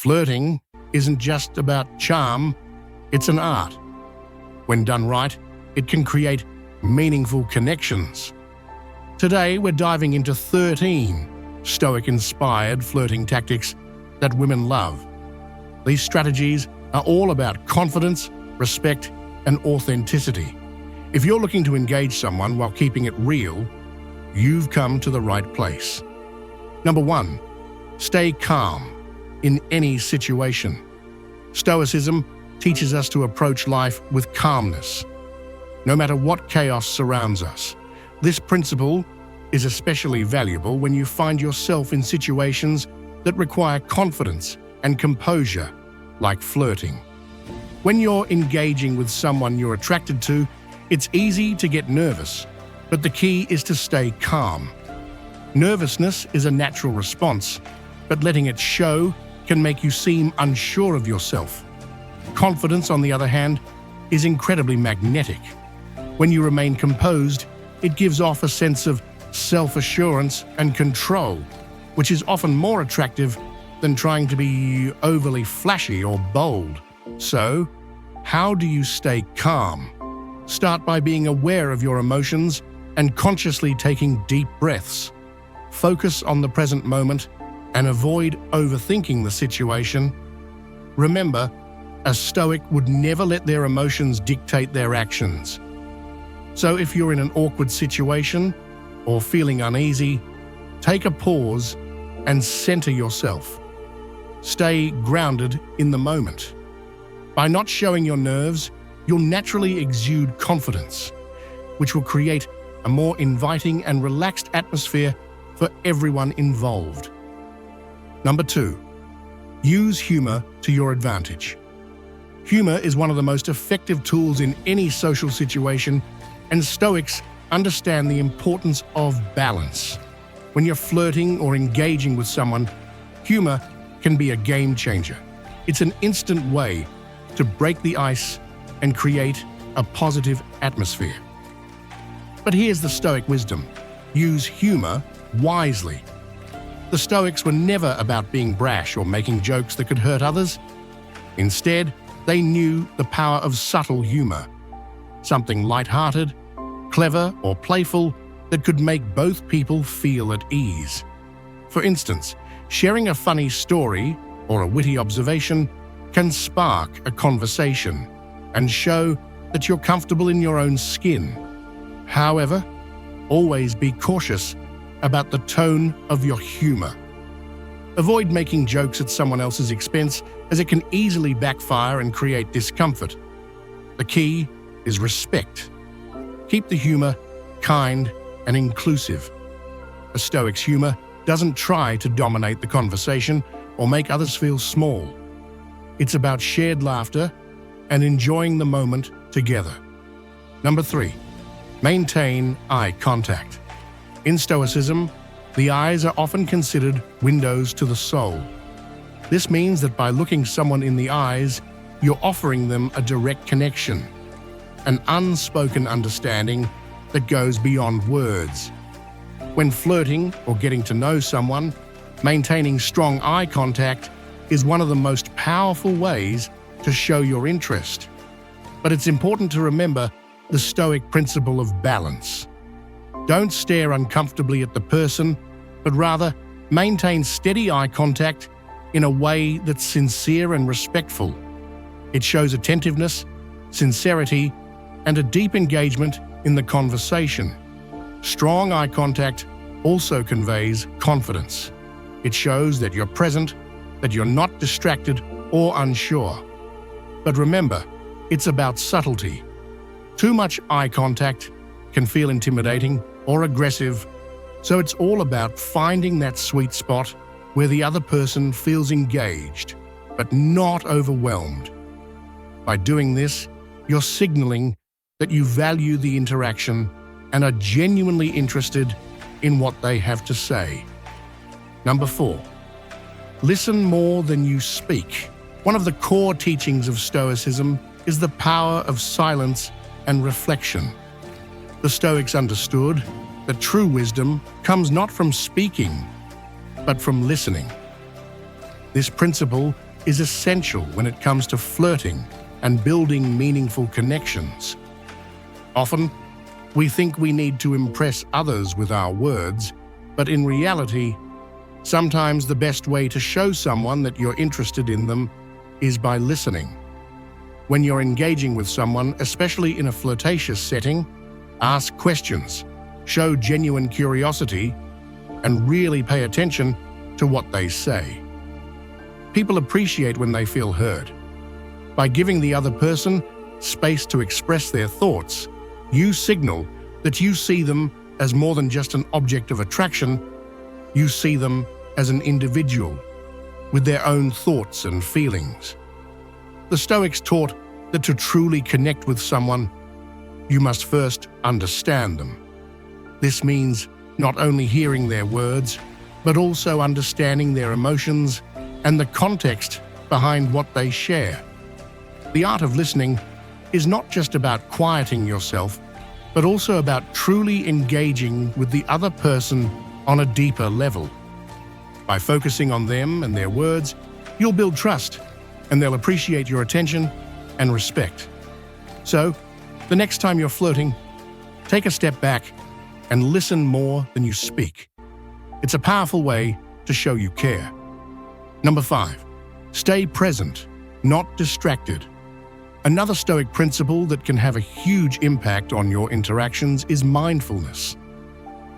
Flirting isn't just about charm, it's an art. When done right, it can create meaningful connections. Today, we're diving into 13 Stoic-inspired flirting tactics that women love. These strategies are all about confidence, respect, and authenticity. If you're looking to engage someone while keeping it real, you've come to the right place. Number 1, stay calm in any situation. Stoicism teaches us to approach life with calmness, no matter what chaos surrounds us. This principle is especially valuable when you find yourself in situations that require confidence and composure, like flirting. When you're engaging with someone you're attracted to, it's easy to get nervous, but the key is to stay calm. Nervousness is a natural response, but letting it show can make you seem unsure of yourself. Confidence, on the other hand, is incredibly magnetic. When you remain composed, it gives off a sense of self-assurance and control, which is often more attractive than trying to be overly flashy or bold. So, how do you stay calm? Start by being aware of your emotions and consciously taking deep breaths. Focus on the present moment and avoid overthinking the situation. Remember, a Stoic would never let their emotions dictate their actions. So if you're in an awkward situation or feeling uneasy, take a pause and center yourself. Stay grounded in the moment. By not showing your nerves, you'll naturally exude confidence, which will create a more inviting and relaxed atmosphere for everyone involved. Number 2, use humor to your advantage. Humor is one of the most effective tools in any social situation, and Stoics understand the importance of balance. When you're flirting or engaging with someone, humor can be a game changer. It's an instant way to break the ice and create a positive atmosphere. But here's the Stoic wisdom: use humor wisely. The Stoics were never about being brash or making jokes that could hurt others. Instead, they knew the power of subtle humor, something light-hearted, clever, or playful that could make both people feel at ease. For instance, sharing a funny story or a witty observation can spark a conversation and show that you're comfortable in your own skin. However, always be cautious about the tone of your humor. Avoid making jokes at someone else's expense, as it can easily backfire and create discomfort. The key is respect. Keep the humor kind and inclusive. A Stoic's humor doesn't try to dominate the conversation or make others feel small. It's about shared laughter and enjoying the moment together. Number 3, maintain eye contact. In Stoicism, the eyes are often considered windows to the soul. This means that by looking someone in the eyes, you're offering them a direct connection, an unspoken understanding that goes beyond words. When flirting or getting to know someone, maintaining strong eye contact is one of the most powerful ways to show your interest. But it's important to remember the Stoic principle of balance. Don't stare uncomfortably at the person, but rather maintain steady eye contact in a way that's sincere and respectful. It shows attentiveness, sincerity, and a deep engagement in the conversation. Strong eye contact also conveys confidence. It shows that you're present, that you're not distracted or unsure. But remember, it's about subtlety. Too much eye contact can feel intimidating or aggressive, so it's all about finding that sweet spot where the other person feels engaged, but not overwhelmed. By doing this, you're signaling that you value the interaction and are genuinely interested in what they have to say. Number 4, listen more than you speak. One of the core teachings of Stoicism is the power of silence and reflection. The Stoics understood that true wisdom comes not from speaking, but from listening. This principle is essential when it comes to flirting and building meaningful connections. Often, we think we need to impress others with our words, but in reality, sometimes the best way to show someone that you're interested in them is by listening. When you're engaging with someone, especially in a flirtatious setting, ask questions, show genuine curiosity, and really pay attention to what they say. People appreciate when they feel heard. By giving the other person space to express their thoughts, you signal that you see them as more than just an object of attraction. You see them as an individual with their own thoughts and feelings. The Stoics taught that to truly connect with someone, you must first understand them. This means not only hearing their words, but also understanding their emotions and the context behind what they share. The art of listening is not just about quieting yourself, but also about truly engaging with the other person on a deeper level. By focusing on them and their words, you'll build trust, and they'll appreciate your attention and respect. So, the next time you're flirting, take a step back and listen more than you speak. It's a powerful way to show you care. Number 5, stay present, not distracted. Another Stoic principle that can have a huge impact on your interactions is mindfulness.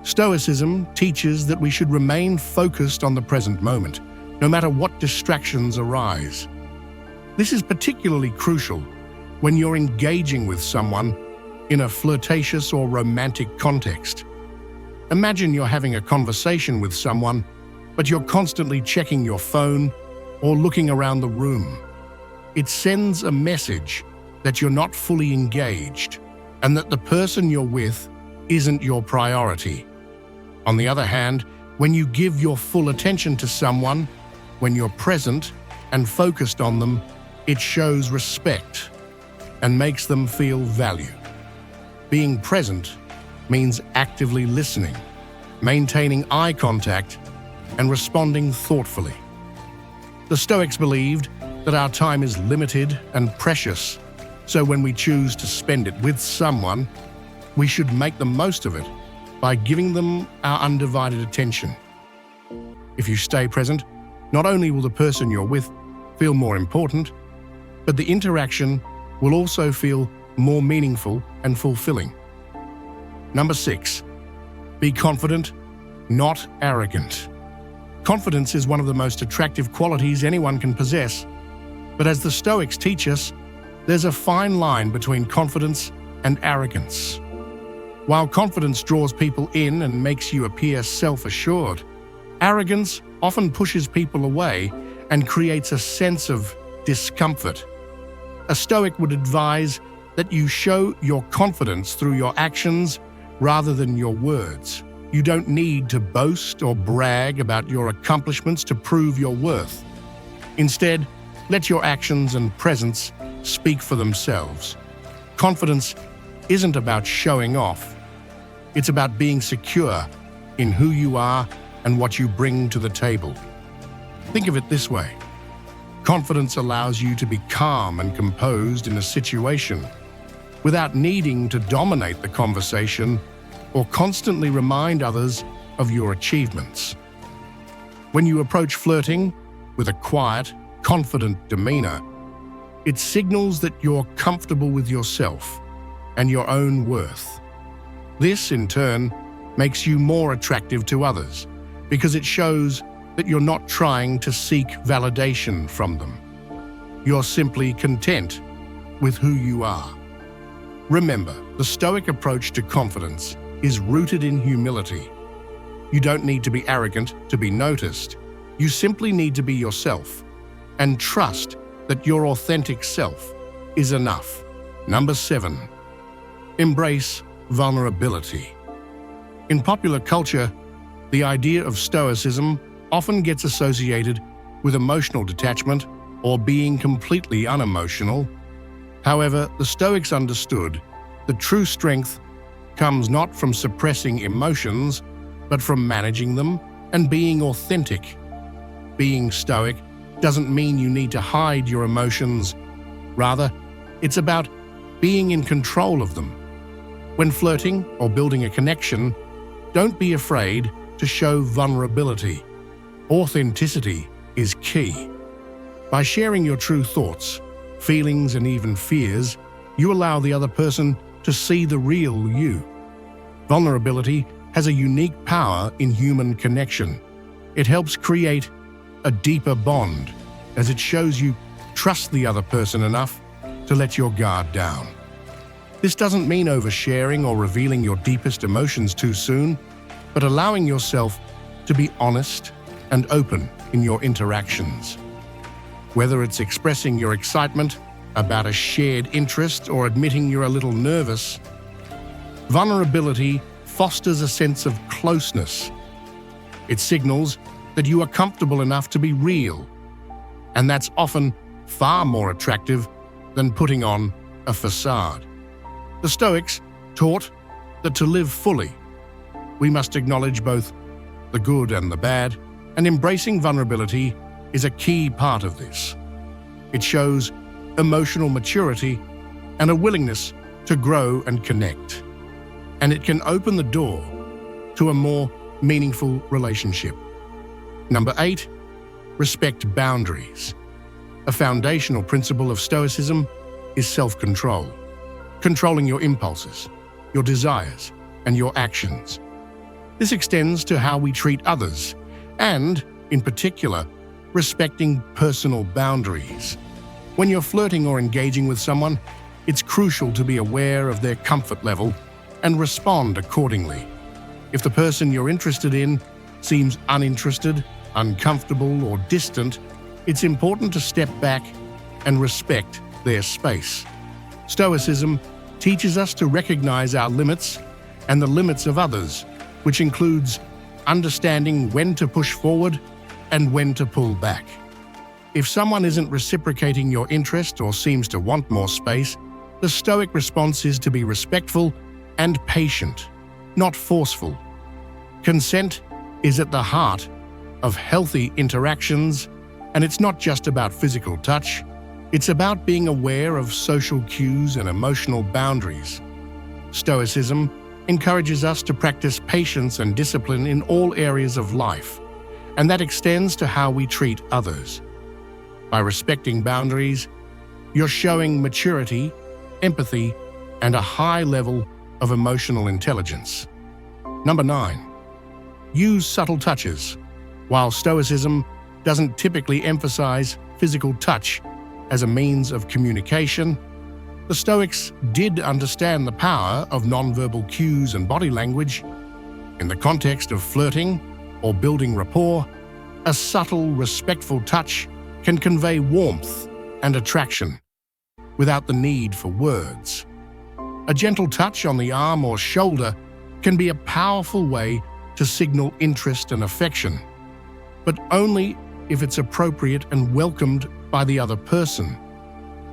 Stoicism teaches that we should remain focused on the present moment, no matter what distractions arise. This is particularly crucial when you're engaging with someone in a flirtatious or romantic context. Imagine you're having a conversation with someone, but you're constantly checking your phone or looking around the room. It sends a message that you're not fully engaged and that the person you're with isn't your priority. On the other hand, when you give your full attention to someone, when you're present and focused on them, it shows respect and makes them feel valued. Being present means actively listening, maintaining eye contact, and responding thoughtfully. The Stoics believed that our time is limited and precious, so when we choose to spend it with someone, we should make the most of it by giving them our undivided attention. If you stay present, not only will the person you're with feel more important, but the interaction will also feel more meaningful and fulfilling. Number 6, be confident, not arrogant. Confidence is one of the most attractive qualities anyone can possess, but as the Stoics teach us, there's a fine line between confidence and arrogance. While confidence draws people in and makes you appear self-assured, arrogance often pushes people away and creates a sense of discomfort. A Stoic would advise that you show your confidence through your actions rather than your words. You don't need to boast or brag about your accomplishments to prove your worth. Instead, let your actions and presence speak for themselves. Confidence isn't about showing off. It's about being secure in who you are and what you bring to the table. Think of it this way. Confidence allows you to be calm and composed in a situation without needing to dominate the conversation or constantly remind others of your achievements. When you approach flirting with a quiet, confident demeanor, it signals that you're comfortable with yourself and your own worth. This, in turn, makes you more attractive to others because it shows that you're not trying to seek validation from them. You're simply content with who you are. Remember, the Stoic approach to confidence is rooted in humility. You don't need to be arrogant to be noticed. You simply need to be yourself and trust that your authentic self is enough. Number 7, embrace vulnerability. In popular culture, the idea of Stoicism often gets associated with emotional detachment or being completely unemotional. However, the Stoics understood that true strength comes not from suppressing emotions, but from managing them and being authentic. Being Stoic doesn't mean you need to hide your emotions. Rather, it's about being in control of them. When flirting or building a connection, don't be afraid to show vulnerability. Authenticity is key. By sharing your true thoughts, feelings, and even fears, you allow the other person to see the real you. Vulnerability has a unique power in human connection. It helps create a deeper bond, as it shows you trust the other person enough to let your guard down. This doesn't mean oversharing or revealing your deepest emotions too soon, but allowing yourself to be honest and open in your interactions. Whether it's expressing your excitement about a shared interest or admitting you're a little nervous, vulnerability fosters a sense of closeness. It signals that you are comfortable enough to be real, and that's often far more attractive than putting on a facade. The Stoics taught that to live fully, we must acknowledge both the good and the bad, and embracing vulnerability is a key part of this. It shows emotional maturity and a willingness to grow and connect, and it can open the door to a more meaningful relationship. Number 8, respect boundaries. A foundational principle of Stoicism is self-control, controlling your impulses, your desires, and your actions. This extends to how we treat others, and, in particular, respecting personal boundaries. When you're flirting or engaging with someone, it's crucial to be aware of their comfort level and respond accordingly. If the person you're interested in seems uninterested, uncomfortable, or distant, it's important to step back and respect their space. Stoicism teaches us to recognize our limits and the limits of others, which includes understanding when to push forward and when to pull back. If someone isn't reciprocating your interest or seems to want more space, the Stoic response is to be respectful and patient, not forceful. Consent is at the heart of healthy interactions, and it's not just about physical touch. It's about being aware of social cues and emotional boundaries. Stoicism encourages us to practice patience and discipline in all areas of life, and that extends to how we treat others. By respecting boundaries, you're showing maturity, empathy, and a high level of emotional intelligence. Number 9, use subtle touches. While Stoicism doesn't typically emphasize physical touch as a means of communication, the Stoics did understand the power of nonverbal cues and body language. In the context of flirting or building rapport, a subtle, respectful touch can convey warmth and attraction without the need for words. A gentle touch on the arm or shoulder can be a powerful way to signal interest and affection, but only if it's appropriate and welcomed by the other person.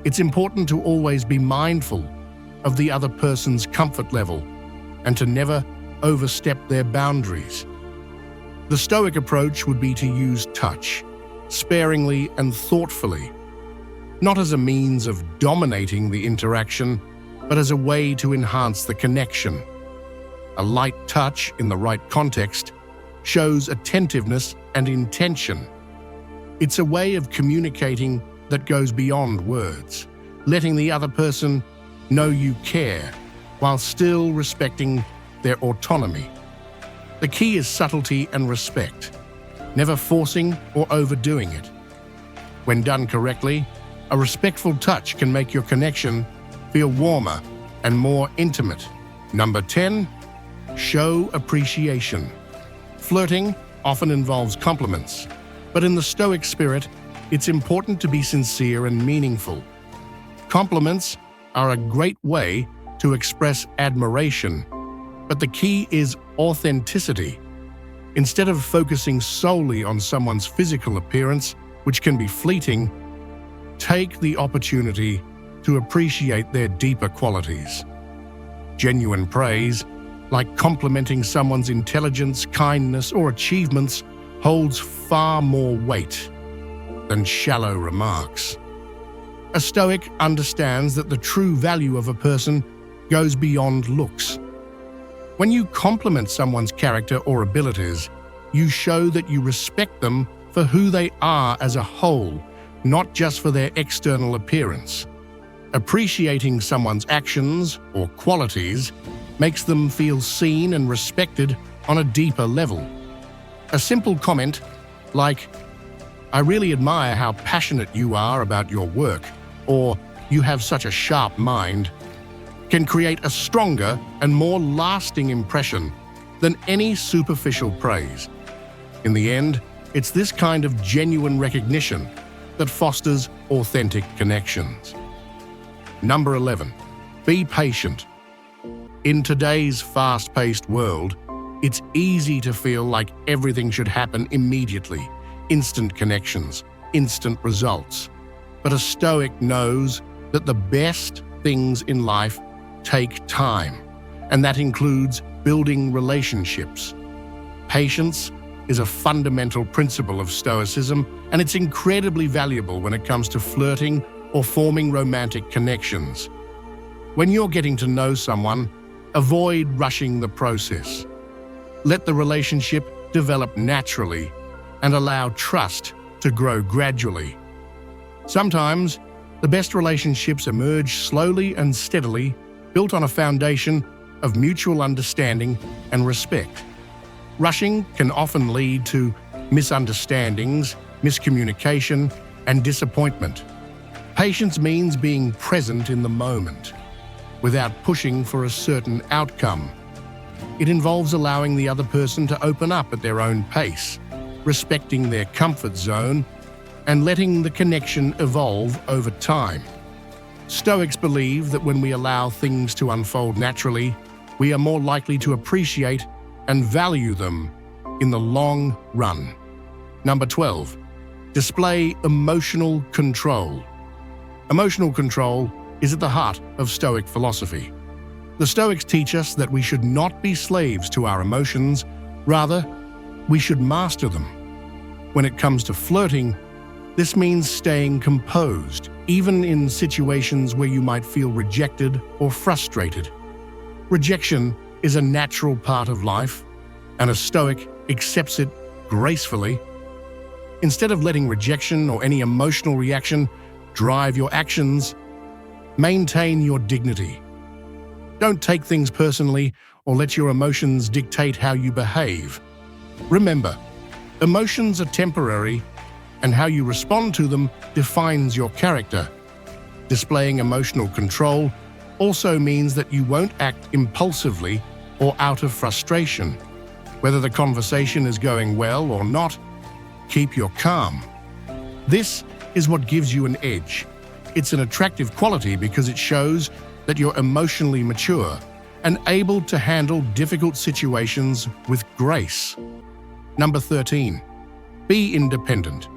It's important to always be mindful of the other person's comfort level and to never overstep their boundaries. The Stoic approach would be to use touch sparingly and thoughtfully, not as a means of dominating the interaction, but as a way to enhance the connection. A light touch in the right context shows attentiveness and intention. It's a way of communicating that goes beyond words, letting the other person know you care while still respecting their autonomy. The key is subtlety and respect, never forcing or overdoing it. When done correctly, a respectful touch can make your connection feel warmer and more intimate. Number 10, show appreciation. Flirting often involves compliments, but in the Stoic spirit, it's important to be sincere and meaningful. Compliments are a great way to express admiration, but the key is authenticity. Instead of focusing solely on someone's physical appearance, which can be fleeting, take the opportunity to appreciate their deeper qualities. Genuine praise, like complimenting someone's intelligence, kindness, or achievements, holds far more weight. than shallow remarks. A Stoic understands that the true value of a person goes beyond looks. When you compliment someone's character or abilities, you show that you respect them for who they are as a whole, not just for their external appearance. Appreciating someone's actions or qualities makes them feel seen and respected on a deeper level. A simple comment like, "I really admire how passionate you are about your work," or "You have such a sharp mind," can create a stronger and more lasting impression than any superficial praise. In the end, it's this kind of genuine recognition that fosters authentic connections. Number 11, be patient. In today's fast-paced world, it's easy to feel like everything should happen immediately, instant connections, instant results. But a Stoic knows that the best things in life take time, and that includes building relationships. Patience is a fundamental principle of Stoicism, and it's incredibly valuable when it comes to flirting or forming romantic connections. When you're getting to know someone, avoid rushing the process. Let the relationship develop naturally and allow trust to grow gradually. Sometimes, the best relationships emerge slowly and steadily, built on a foundation of mutual understanding and respect. Rushing can often lead to misunderstandings, miscommunication, and disappointment. Patience means being present in the moment, without pushing for a certain outcome. It involves allowing the other person to open up at their own pace, respecting their comfort zone, and letting the connection evolve over time. Stoics believe that when we allow things to unfold naturally, we are more likely to appreciate and value them in the long run. Number 12, display emotional control. Emotional control is at the heart of Stoic philosophy. The Stoics teach us that we should not be slaves to our emotions, rather, we should master them. When it comes to flirting, this means staying composed, even in situations where you might feel rejected or frustrated. Rejection is a natural part of life, and a Stoic accepts it gracefully. Instead of letting rejection or any emotional reaction drive your actions, maintain your dignity. Don't take things personally or let your emotions dictate how you behave. Remember, emotions are temporary, and how you respond to them defines your character. Displaying emotional control also means that you won't act impulsively or out of frustration. Whether the conversation is going well or not, keep your calm. This is what gives you an edge. It's an attractive quality because it shows that you're emotionally mature and able to handle difficult situations with grace. Number 13, be independent.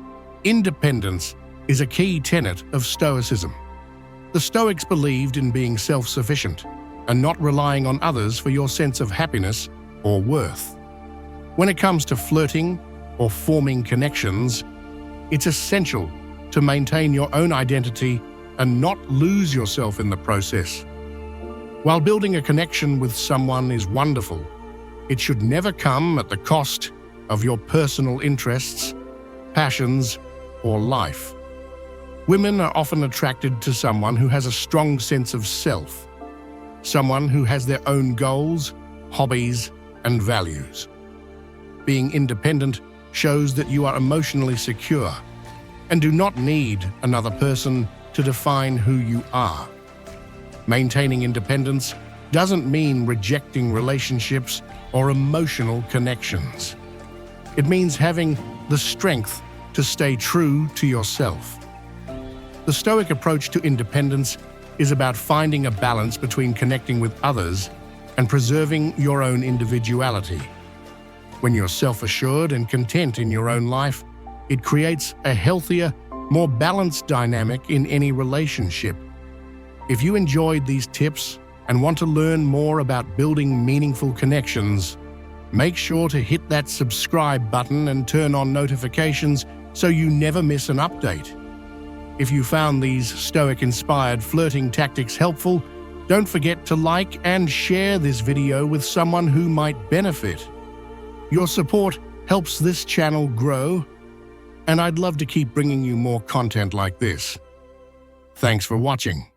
Independence is a key tenet of Stoicism. The Stoics believed in being self-sufficient and not relying on others for your sense of happiness or worth. When it comes to flirting or forming connections, it's essential to maintain your own identity and not lose yourself in the process. While building a connection with someone is wonderful, it should never come at the cost of your personal interests, passions, or life. Women are often attracted to someone who has a strong sense of self, someone who has their own goals, hobbies, and values. Being independent shows that you are emotionally secure and do not need another person to define who you are. Maintaining independence doesn't mean rejecting relationships or emotional connections. It means having the strength to stay true to yourself. The Stoic approach to independence is about finding a balance between connecting with others and preserving your own individuality. When you're self-assured and content in your own life, it creates a healthier, more balanced dynamic in any relationship. If you enjoyed these tips and want to learn more about building meaningful connections, make sure to hit that subscribe button and turn on notifications so you never miss an update. If you found these Stoic-inspired flirting tactics helpful, don't forget to like and share this video with someone who might benefit. Your support helps this channel grow, and I'd love to keep bringing you more content like this. Thanks for watching.